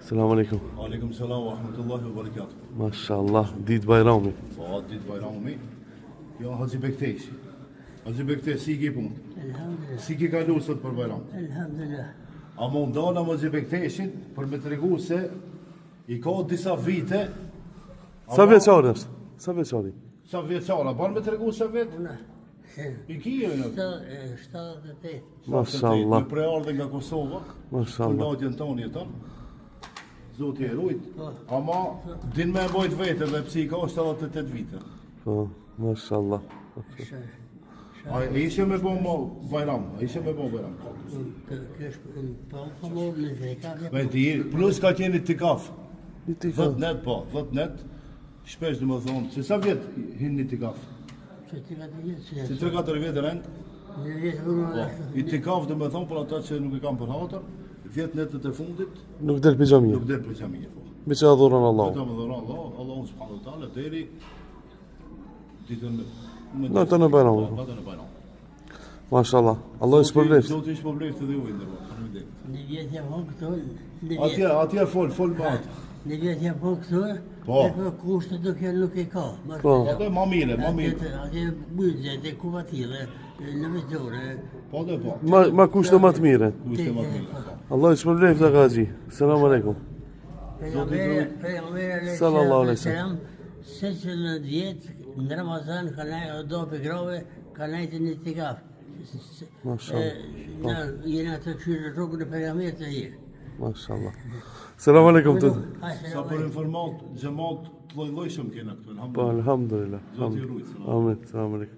Selam alaikum. Aleikum selam wa rahmatullahi wa barakatuh. Mashallah, ditë bajrami. Po, ditë bajrami. Jo, Haxhi Bekteshi. Haxhi Bekteshi, si ke punë? Elhamdulillah. Si ke kalu sot për bajram? Elhamdulillah. A më ndona Haxhi Bekteshin për me tregu se i ka disa vite. Sa vjeçar është? Sa vjeçari? Sa vjeçara, ban me tregu sa vet? Una. I kije në 78. Mashallah. Në preardhe nga Kosova. Mashallah. Latjen tonë jeton. Zoti e rujt. Po. Ama din me bojt vete dhe psi ka 78 vite. Po, mashallah. A ishe me bo mo bajram? A ishe me bo bajram? Po morë në zeka. Me ti, plus ka qenë të kaf. Një t'i 10 net po, 10 net. Shpesh dhe më thonë, se sa vjet hin një të kaf? Që ti ka të jetë. Si 3-4 vjetë rend? Në jetë vënë I të kaf dhe më thonë, për ata që nuk e kam për hatër, 10 netët e fundit, Nuk del për xhamia. nuk del për xhamia. Po. Me që adhuron Allah. Vetëm e dhuron Allah, Allahu subhanahu wa taala deri ditën Natën e bajramit. Natën e bajramit. Mashallah. Allah i shpërbleft. Zoti i shpërbleft edhe ju ndërua. Faleminderit. në jetë jam hon këtu. Atje fol me atë. Në jetë jam hon këtu. Po. E për kushtë do kjo nuk e ka. Po. Atë më mire. Atje bujtë, e kuvatile, në vetore. Po dhe po. Ma kushte më të mire. Kushte më të mire. Allah i shpërbleft dhe Haxhi. Selam alaikum. Pejgamberi Sallallahu alaihi wasallam. Se që në djetë, në Ramazan, ka najë do për grove, ka najtë një tikaf. Mashallah. Jena të këshirë rrugë në pejgamberit e je. Mashallah. Selam alaikum të. Sa për informat, xhamat të lloj-llojshëm kena këtu, Po, alhamdulillah. alhamdulillah. Zoti i rujt. Amin. Selam alaikum.